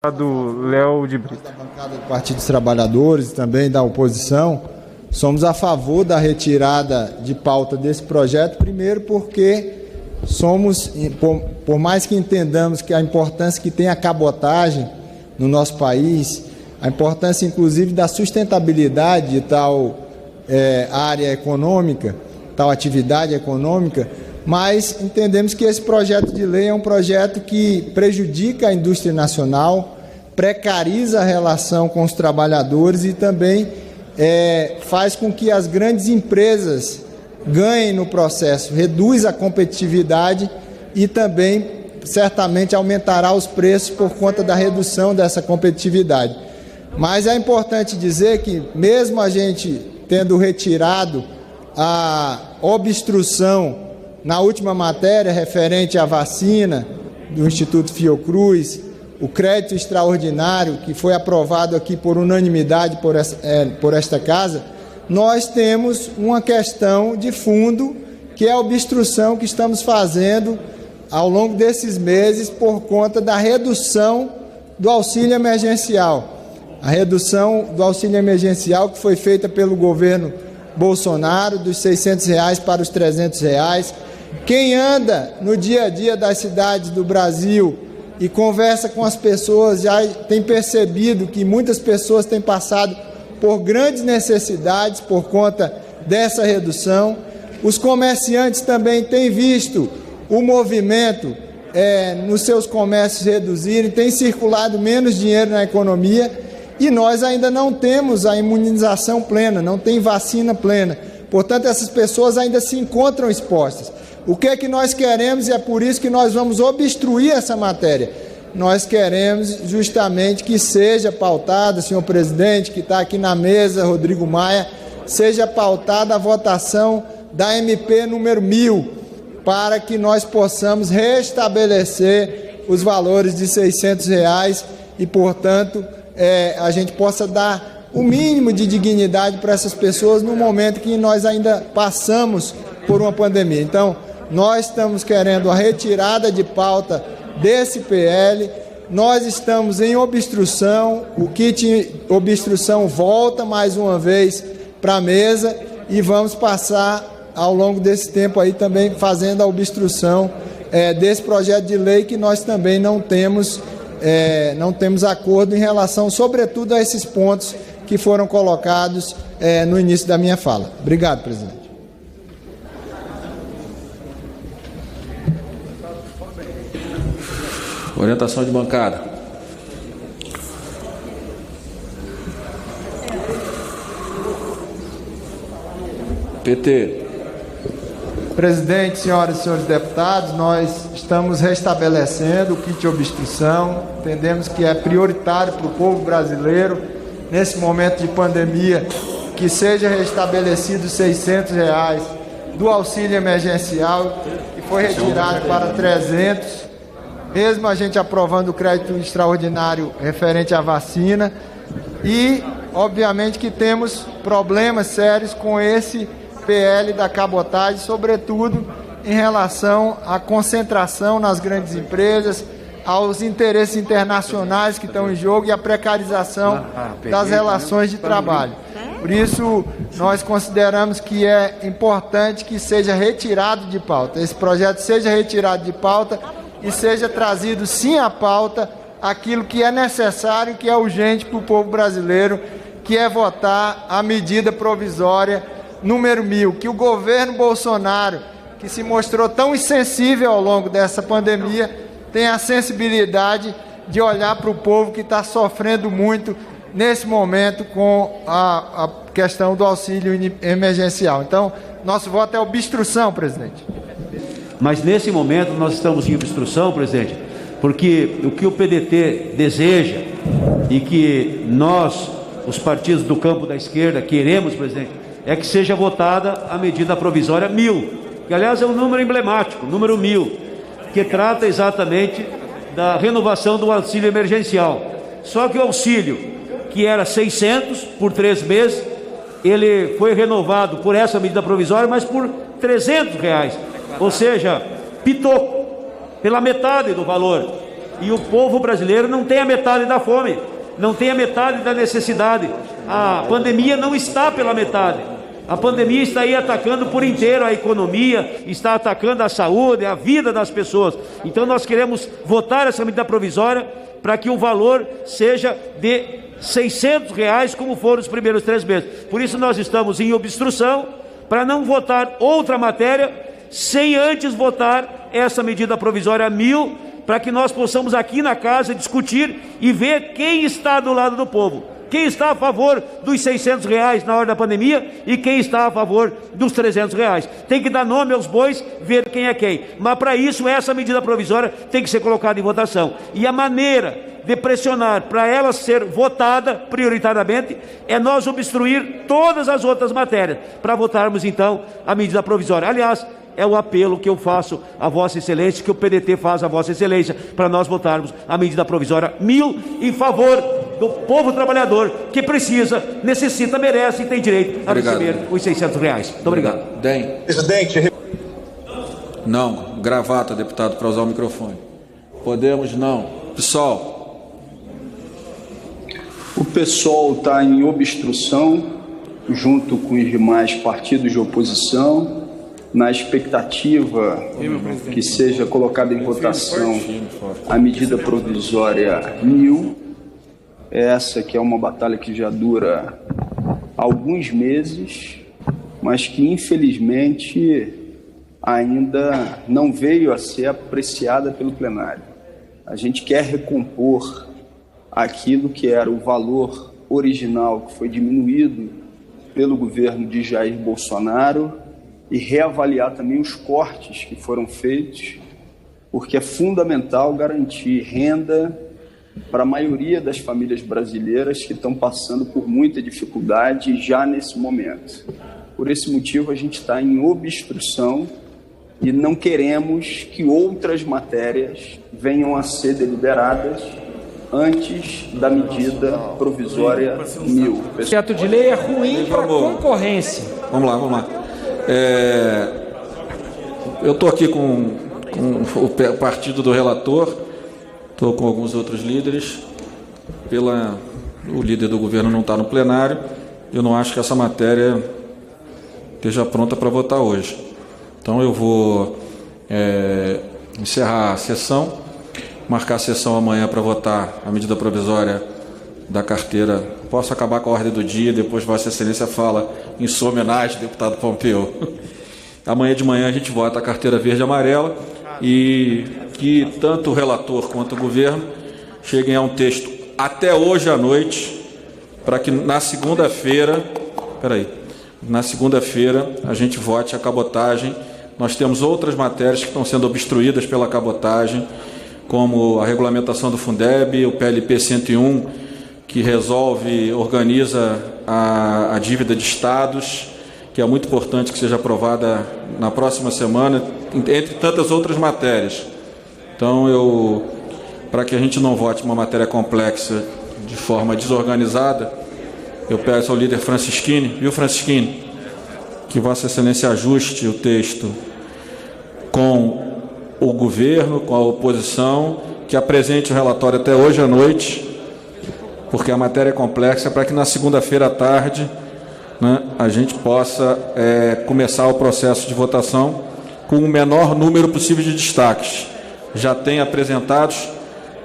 Do Léo de Brito. Da bancada do Partido dos Trabalhadores e também da oposição, somos a favor da retirada de pauta desse projeto, primeiro porque somos, por mais que entendamos que a importância que tem a cabotagem no nosso país, a importância inclusive da sustentabilidade de tal área econômica, tal atividade econômica, mas entendemos que esse projeto de lei é um projeto que prejudica a indústria nacional, precariza a relação com os trabalhadores e também faz com que as grandes empresas ganhem no processo, reduz a competitividade e também certamente aumentará os preços por conta da redução dessa competitividade. Mas é importante dizer que mesmo a gente tendo retirado a obstrução na última matéria referente à vacina do Instituto Fiocruz, o crédito extraordinário que foi aprovado aqui por unanimidade por esta casa, nós temos uma questão de fundo, que é a obstrução que estamos fazendo ao longo desses meses por conta da redução do auxílio emergencial. A redução do auxílio emergencial que foi feita pelo governo Bolsonaro, dos R$ 600 para os R$ 300. Quem anda no dia a dia das cidades do Brasil e conversa com as pessoas já tem percebido que muitas pessoas têm passado por grandes necessidades por conta dessa redução. Os comerciantes também têm visto o movimento nos seus comércios reduzirem, tem circulado menos dinheiro na economia e nós ainda não temos a imunização plena, não tem vacina plena. Portanto, essas pessoas ainda se encontram expostas. O que é que nós queremos, e é por isso que nós vamos obstruir essa matéria? Nós queremos justamente que seja pautada, senhor presidente, que está aqui na mesa, Rodrigo Maia, seja pautada a votação da MP número 1000, para que nós possamos restabelecer os valores de R$ 600 e, portanto, a gente possa dar o mínimo de dignidade para essas pessoas no momento que nós ainda passamos por uma pandemia. Então, nós estamos querendo a retirada de pauta desse PL, nós estamos em obstrução, o kit obstrução volta mais uma vez para a mesa e vamos passar ao longo desse tempo aí também fazendo a obstrução desse projeto de lei que nós também não temos acordo em relação, sobretudo, a esses pontos que foram colocados no início da minha fala. Obrigado, presidente. Orientação de bancada. PT. Presidente, senhoras e senhores deputados, nós estamos restabelecendo o kit de obstrução, entendemos que é prioritário para o povo brasileiro, nesse momento de pandemia, que seja restabelecido R$ 600 do auxílio emergencial, que foi retirado para 300, mesmo a gente aprovando o crédito extraordinário referente à vacina, e, obviamente, que temos problemas sérios com esse PL da cabotagem, sobretudo em relação à concentração nas grandes empresas, aos interesses internacionais que estão em jogo e à precarização das relações de trabalho. Por isso, nós consideramos que é importante que seja retirado de pauta, esse projeto seja retirado de pauta e seja trazido sim à pauta aquilo que é necessário, que é urgente para o povo brasileiro, que é votar a medida provisória número 1000, que o governo Bolsonaro, que se mostrou tão insensível ao longo dessa pandemia, tem a sensibilidade de olhar para o povo que está sofrendo muito nesse momento com a questão do auxílio emergencial. Então, nosso voto é obstrução, presidente. Mas nesse momento nós estamos em obstrução, presidente, porque o que o PDT deseja e que nós, os partidos do campo da esquerda, queremos, presidente, é que seja votada a medida provisória 1000, que aliás é um número emblemático, número 1000, que trata exatamente da renovação do auxílio emergencial. Só que o auxílio, que era 600 por 3 meses, ele foi renovado por essa medida provisória, mas por R$ 300, ou seja, pitou pela metade do valor. E o povo brasileiro não tem a metade da fome, não tem a metade da necessidade. A pandemia não está pela metade. A pandemia está aí atacando por inteiro a economia, está atacando a saúde, a vida das pessoas. Então nós queremos votar essa medida provisória para que o valor seja de R$600, como foram os primeiros 3 meses. Por isso nós estamos em obstrução, para não votar outra matéria, sem antes votar essa medida provisória 1000, para que nós possamos aqui na casa discutir e ver quem está do lado do povo. Quem está a favor dos R$600 na hora da pandemia e quem está a favor dos R$300. Tem que dar nome aos bois, ver quem é quem. Mas para isso, essa medida provisória tem que ser colocada em votação. E a maneira de pressionar para ela ser votada prioritariamente é nós obstruir todas as outras matérias para votarmos então a medida provisória. Aliás, é o apelo que eu faço a Vossa Excelência, que o PDT faz a Vossa Excelência, para nós votarmos a medida provisória 1000 em favor do povo trabalhador que precisa, necessita, merece e tem direito a receber os R$600. Muito obrigado. DEM. Presidente. Não. Gravata, deputado, para usar o microfone. Podemos? Não. PSOL. O PSOL está em obstrução, junto com os demais partidos de oposição, na expectativa que seja colocada em votação a medida provisória 1000, essa que é uma batalha que já dura alguns meses, mas que infelizmente ainda não veio a ser apreciada pelo plenário. A gente quer recompor aquilo que era o valor original que foi diminuído pelo governo de Jair Bolsonaro e reavaliar também os cortes que foram feitos, porque é fundamental garantir renda para a maioria das famílias brasileiras que estão passando por muita dificuldade já nesse momento. Por esse motivo, a gente está em obstrução e não queremos que outras matérias venham a ser deliberadas antes da medida provisória 1000. O projeto de lei é ruim para a concorrência. Vamos lá. Eu estou aqui com o partido do relator, estou com alguns outros líderes. O líder do governo não está no plenário. Eu não acho que essa matéria esteja pronta para votar hoje. Então eu vou encerrar a sessão, marcar a sessão amanhã para votar a medida provisória da carteira. Posso acabar com a ordem do dia, depois Vossa Excelência fala em sua homenagem, deputado Pompeu. Amanhã de manhã a gente vota a carteira verde e amarela e que tanto o relator quanto o governo cheguem a um texto até hoje à noite, para que na segunda-feira, a gente vote a cabotagem. Nós temos outras matérias que estão sendo obstruídas pela cabotagem, como a regulamentação do Fundeb, o PLP 101, que organiza a dívida de estados, que é muito importante que seja aprovada na próxima semana, entre tantas outras matérias. Então, para que a gente não vote uma matéria complexa de forma desorganizada, eu peço ao líder Francisquini, que Vossa Excelência ajuste o texto com o governo, com a oposição, que apresente o relatório até hoje à noite, porque a matéria é complexa, para que na segunda-feira à tarde, né, a gente possa começar o processo de votação com o menor número possível de destaques. Já tem apresentados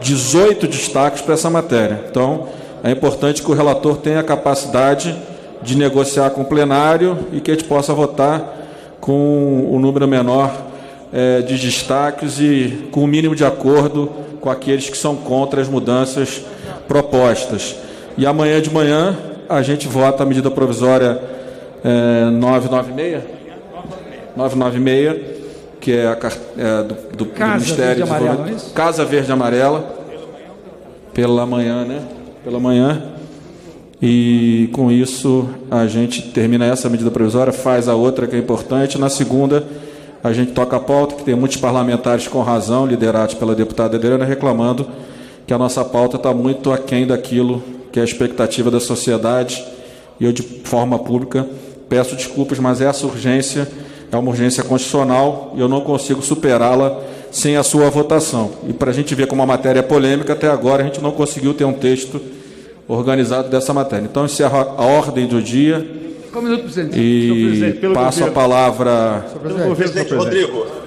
18 destaques para essa matéria. Então, é importante que o relator tenha a capacidade de negociar com o plenário e que a gente possa votar com o número menor de destaques e com o mínimo de acordo com aqueles que são contra as mudanças propostas. E amanhã de manhã a gente vota a medida provisória 996, que é do Ministério Verde Amarela, Casa Verde Amarela, pela manhã, né? Pela manhã. E com isso a gente termina essa medida provisória, faz a outra que é importante. Na segunda a gente toca a pauta, que tem muitos parlamentares com razão, liderados pela deputada Adriana, reclamando que a nossa pauta está muito aquém daquilo que é a expectativa da sociedade. E eu, de forma pública, peço desculpas, mas essa urgência é uma urgência constitucional e eu não consigo superá-la sem a sua votação. E para a gente ver como a matéria é polêmica, até agora a gente não conseguiu ter um texto organizado dessa matéria. Então, encerro a ordem do dia. Um minuto, presidente. E passo a palavra... Presidente Rodrigo.